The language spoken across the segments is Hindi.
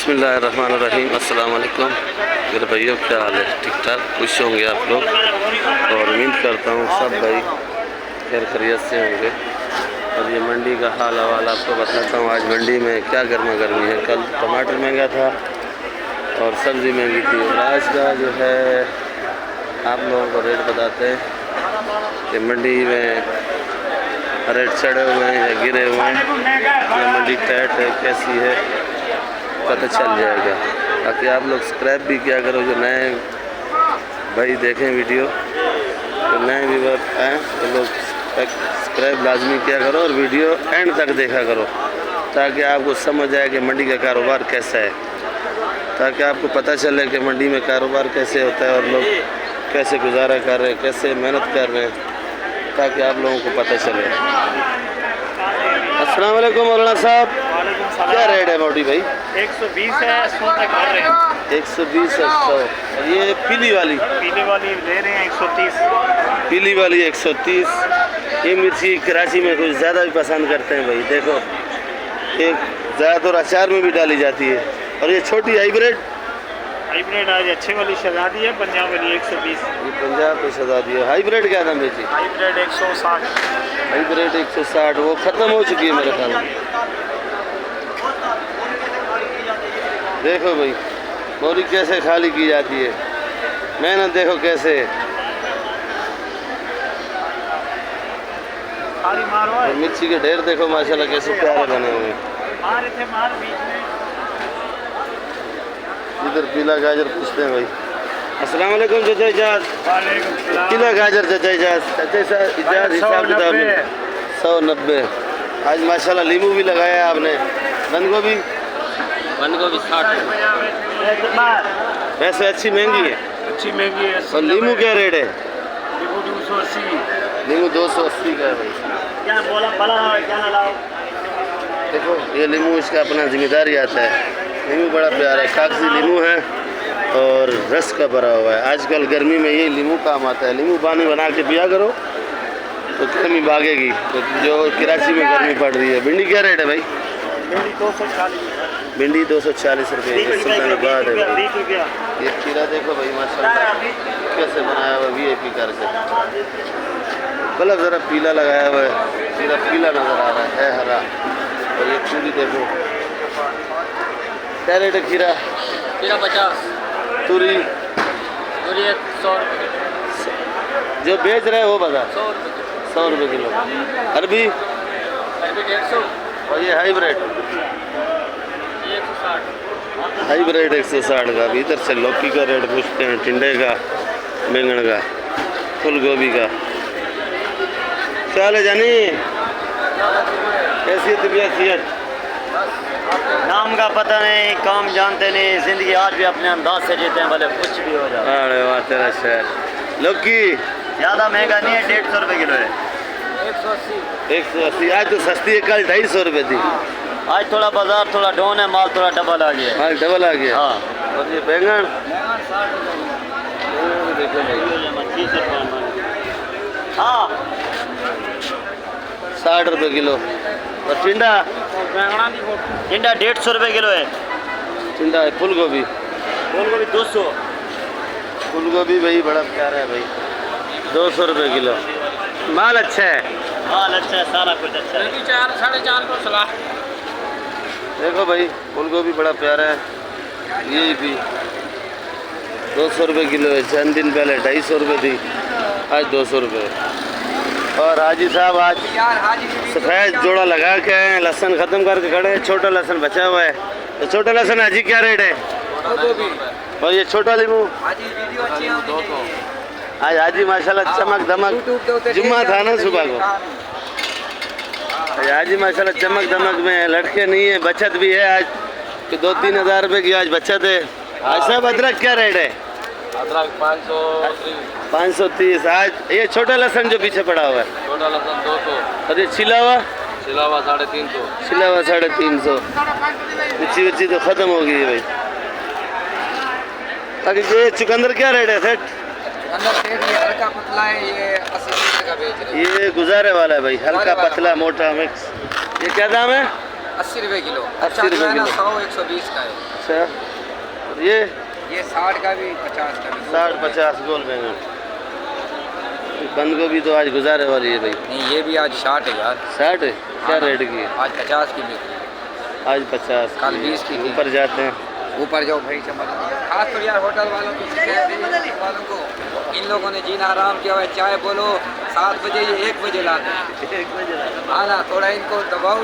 बिस्मिल्लाहिर्रहमानिर्रहीम। अस्सलाम वालेकुम मेरे भाइयों, क्या हाल है? ठीक ठाक, खुश होंगे आप लोग और उम्मीद करता हूँ सब भाई खैर खैरियत से होंगे। और ये मंडी का हाल हवाल आपको बताता हूँ। आज मंडी में क्या गर्मा गर्मी है। कल टमाटर महंगा था और सब्ज़ी महंगी थी, और आज का जो है आप लोगों को रेट बताते हैं कि मंडी में रेट चढ़े हुए हैं या गिरे हुए हैं, ये मंडी टाइट है कैसी है पता चल जाएगा। ताकि आप लोग सब्सक्राइब भी किया करो, जो नए भाई देखें वीडियो, तो नए व्यूवर आए तो लोग सब्सक्राइब लाजमी किया करो और वीडियो एंड तक देखा करो, ताकि आपको समझ आए कि मंडी का कारोबार कैसा है, ताकि आपको पता चले कि मंडी में कारोबार कैसे होता है और लोग कैसे गुजारा कर रहे हैं, कैसे मेहनत कर रहे हैं, ताकि आप लोगों को पता चले। अस्सलाम वालेकुम मौलाना साहब, क्या रेट है मोटी भाई? 120 है, 100 तक कर रहे हैं। 120 और 100। और ये पीली वाली ले रहे हैं 130। पीली वाली 130। ये मिर्ची कराची में कुछ ज़्यादा भी पसंद करते हैं भाई। देखो एक ज़्यादातर अचार में भी डाली जाती है। और ये छोटी हाइब्रिड आज अच्छे वाली शहजादी है, पंजाब वाली 120। ये पंजाब की शहजादी है। हाइब्रिड क्या दाम बेची? हाइब्रिड 160। हाइब्रिड 160, वो ख़त्म हो चुकी है मेरे ख्याल में। देखो भाई बोरी कैसे खाली की जाती है, मेहनत देखो कैसे। और मिर्ची के ढेर देखो माशाल्लाह कैसे प्यारे बने हुए हैं। इधर पीला गाजर पूछते हैं भाई। अस्सलाम वालेकुम चाचा इजाज। पीला गाजर चाचा इजाज, इजाज हिसाब किताब 190। आज माशाल्लाह लीमू भी लगाया है आपने। बंद गोभी 60। वैसे अच्छी महंगी है, और लीमू क्या रेट है? लीमू 280 का है भाई। देखो ये लीमू इसका अपना जिम्मेदारी आता है। लीमू बड़ा प्यारा है, कागजी लीमू है और रस का भरा हुआ है। आजकल गर्मी में ये लीमू काम आता है। लीमू पानी बना के पिया करो तो गर्मी भागेगी, तो जो कराची में गर्मी पड़ रही है। भिंडी क्या रेट है भाई? भिंडी 240 रुपये। सुल्तानाबाद है भाई। ये खीरा देखो भाई माशाल्लाह कैसे बनाया हुआ VIP करके। बल्ब ज़रा पीला लगाया हुआ है, खीरा पीला नज़र आ रहा है हरा। और ये चूड़ी देखो क्या रेट है? खीरा 50। तूरी 100 रुपये। जो बेच रहे हैं वो बता। 100 रुपये किलो। अरबी 150। और ये हाइब्रिड 160 का। अभी इधर से लौकी का रेट पूछते हैं, टिंडे का, बैंगन का, फूल गोभी का। क्या हाल है जानी? कैसी तबीयत? नाम का पता नहीं, काम जानते नहीं, जिंदगी आज भी अपने अंदाज से जीते हैं, भले कुछ भी हो जाए। अरे वाह तेरा शहर। लौकी ज़्यादा महंगा नहीं है, 150 रुपये किलो है। 180। आज तो सस्ती है, कल 250 रुपये थी। आज थोड़ा बाजार थोड़ा डाउन है, माल थोड़ा डबल आ गया है। माल डबल आ गया। हाँ। और ये बैंगन देखो भाई हाँ 60 रुपये किलो। और टिंडा 150 रुपये किलो है। टिंडा है। फूल गोभी 200। फूल गोभी भाई बड़ा प्यारा है भाई, 200 रुपये किलो। माल अच्छा है, माल अच्छा है, सारा कुछ अच्छा है। 4 साढ़े 4 को सलाह। देखो भाई फूल गोभी बड़ा प्यारा है। ये भी 200 रुपये किलो है। चंद दिन पहले 250 रुपये थी, आज 200 रुपये। और हाजी साहब आज सफ़ेद जोड़ा लगा के आए हैं, लहसुन ख़त्म करके खड़े हैं, छोटा लहसुन बचा हुआ है। तो छोटा लहसुन हाजी क्या रेट है? और ये छोटा लीमू आज हाजी माशाल्लाह चमक धमक, जुम्मा था ना सुबह को, हाजी माशाल्लाह चमक धमक में है। लड़के नहीं है, बचत भी है आज कि 2-3 हज़ार रुपये की आज बचत है। आज साहब अदरक क्या रेट है? अदरक 530। आज ये छोटा लहसुन जो पीछे पड़ा हुआ है, छोटा लहसुन 200। और ये छिला हुआ 350। छिला हुआ 350। मिर्ची तो ख़त्म हो गई है भाई। अगर ये चुकंदर क्या रेट है सेठ? हल्का पतला है, ये 80 रुपये का बेच रहे हैं। ये गुजारे वाला है भाई, हल्का पतला मोटा मिक्स। ये क्या दाम है? 80 रुपये किलो। 80 रुपये किलो। 100-120 का है। अच्छा, और ये 60 का भी, 50 का भी। 60-50 गोल बैंगन। बंद गोभी तो आज गुजारे वाली है भाई। नहीं, ये भी आज 60 है यार। 60 है? क्या रेट की है? आज 50 की बिक रही है। आज 50, कल 20 की थी। ऊपर जाते हैं। ऊपर जाओ भाई, चमक। खास तो यार होटल वालों को वालों को इन लोगों ने जीना आराम किया हुआ है। चाय बोलो 7 बजे, ये 1 बजे लाते हैं। 1 बजे हाँ ना, थोड़ा इनको दबाओ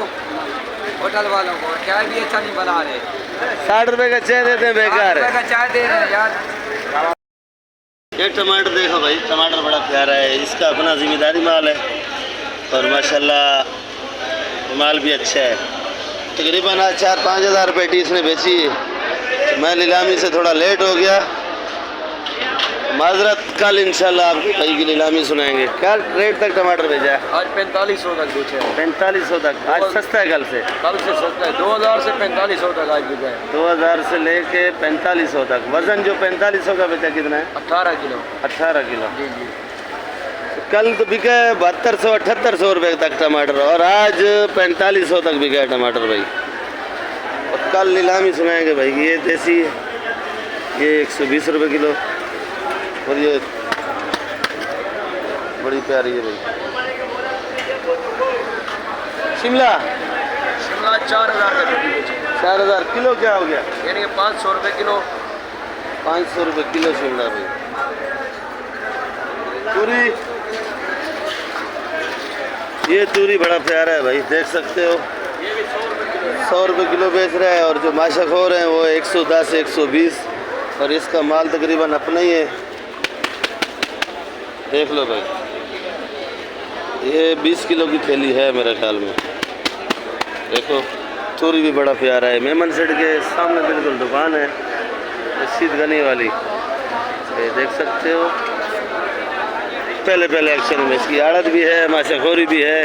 होटल वालों को। चाय भी अच्छा नहीं बना रहे। 60 रुपए का चाय देते हैं, बेकार है। का चाय दे रहे हैं यार। ये टमाटर देखो भाई, टमाटर बड़ा प्यारा है। इसका अपना जिम्मेदारी माल है और माशाल्लाह माल भी अच्छा है। तकरीबन आज 4-5 हज़ार पेटी इसने बेची है। तो मैं नीलामी से थोड़ा लेट हो गया, माजरत। कल इंशाल्लाह आपको भाई की नीलामी सुनाएंगे। क्या रेट तक टमाटर बेचा है? आज 4500 तक बेचे हैं। 4500 तक। आज सस्ता है कल से? कल से सस्ता है, 2000 से 4500 तक आज बिका है। 2000 से लेके 4500 तक। वज़न जो 4500 का बेचा कितना है? 18 किलो। 18 किलो। जी जी। कल तो बिका है 7200-7800 रुपये तक टमाटर, और आज 4500 तक बिका है टमाटर भाई। और कल नीलामी सुनाएंगे भाई। ये देसी है, ये 120 रुपये किलो, और ये बड़ी प्यारी है भाई शिमला। शिमला 4000 का पेटी बेचे। 4000 किलो क्या हो गया? यानी कि 500 रुपये किलो। 500 रुपये किलो शिमला भाई। तूरी, ये तूरी बड़ा प्यारा है भाई, देख सकते हो। ये भी 100 रुपये किलो। 100 रुपये किलो बेच रहा है, और जो माशाखोर हैं वो 110-120, और इसका माल तकरीबन अपना ही है। देख लो भाई, ये 20 किलो की थैली है मेरे ख्याल में। देखो तूरी भी बड़ा प्यारा है। मेमन सेठ के सामने बिल्कुल दुकान है, रशीद गनी वाली, ये देख सकते हो। पहले एक्शन में इसकी आड़त भी है, माशाखोरी भी है,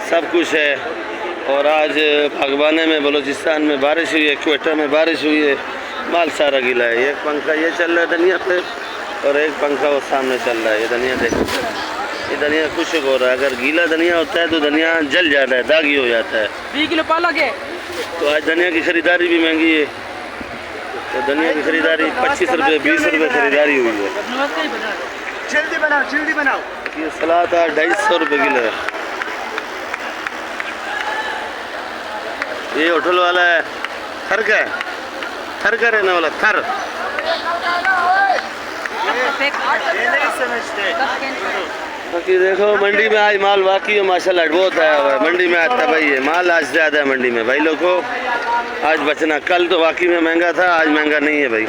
सब कुछ है। और आज भगवाने में, बलूचिस्तान में बारिश हुई है, क्वेटा में बारिश हुई है, माल सारा गीला है। एक पंखा ये चल रहा है धनिया पे, और एक पंखा वो सामने चल रहा है। ये धनिया देखो, ये धनिया खुश्क हो रहा है। अगर गीला धनिया होता है तो धनिया जल जाता है, दागी हो जाता है। 20 किलो पालक है। तो आज धनिया की खरीदारी भी महंगी है, तो धनिया की खरीदारी 25 रुपये 20 रुपये खरीदारी हुई है। जल्दी बनाओ। ये सलाद 250 रुपये किलो है। ये होटल वाला है, थर का है, थर का रहने वाला थर। बाकी देखो मंडी में आज माल वाकई माशाल्लाह बहुत आया हुआ है। मंडी में आता भाई है माल, आज ज़्यादा है मंडी में भाई। लोगों आज बचना, कल तो वाकई में महंगा था, आज महंगा नहीं है भाई।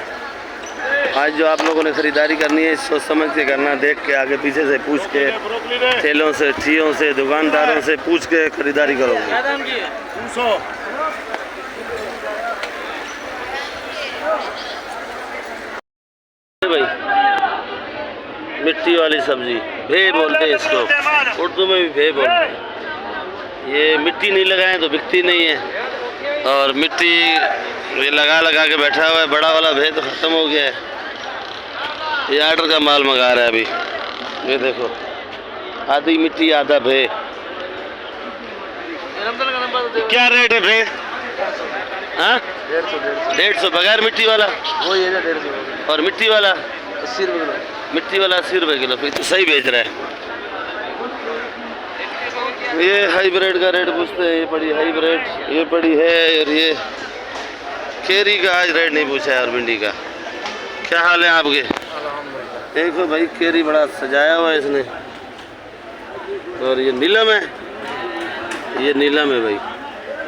आज जो आप लोगों ने ख़रीदारी करनी है सोच समझ के करना, देख के आगे पीछे से पूछ के, ठेलों से, ठियों से, दुकानदारों से पूछ के ख़रीदारी करोगे। भाई मिट्टी वाली सब्जी भे बोलते हैं इसको, उर्दू में भी भे बोलते हैं। ये मिट्टी नहीं लगाएं तो बिकती नहीं है, और मिट्टी ये लगा के बैठा हुआ है। बड़ा वाला भे तो ख़त्म हो गया है। ये आर्डर का माल मंगा रहा है अभी। ये देखो, आधी मिट्टी आधा भे। क्या रेट है भे? हाँ 150 बगैर मिट्टी वाला, वो ये 150। और मिट्टी वाला 80 रुपये किलो। मिट्टी वाला 80 रुपये किलो। फिर तो सही बेच रहा है। ये हाइब्रिड का रेट पूछते हैं, ये पड़ी हाइब्रिड, ये पड़ी है। और ये केरी का आज रेट नहीं पूछा है, और भिंडी का। क्या हाल है आपके? देखो भाई केरी बड़ा सजाया हुआ है इसने। और ये नीलम है, ये नीलम है भाई।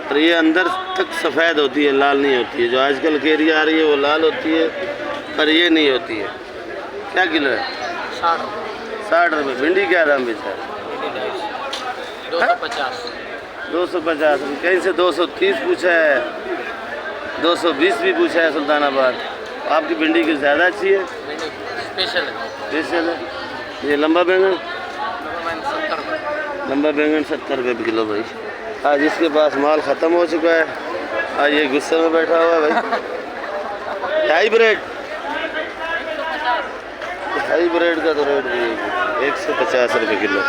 और ये अंदर तक सफ़ेद होती है, लाल नहीं होती है। जो आजकल केरी आ रही है वो लाल होती है, पर ये नहीं होती है। क्या किलो है? 60 रुपये। भिंडी क्या दाम बेचा है? 250। 250। कहीं से 230 पूछा है, 220 भी पूछा है सुल्तानाबाद। आपकी भिंडी की ज़्यादा अच्छी है, स्पेशल है। ये लंबा बैंगन, लंबा बैंगन 70 रुपये किलो भाई। आज इसके पास माल ख़त्म हो चुका है, आज ये गुस्से में बैठा हुआ है भाई। हाइब्रिड का तो रेट भी 150 रुपये किलो।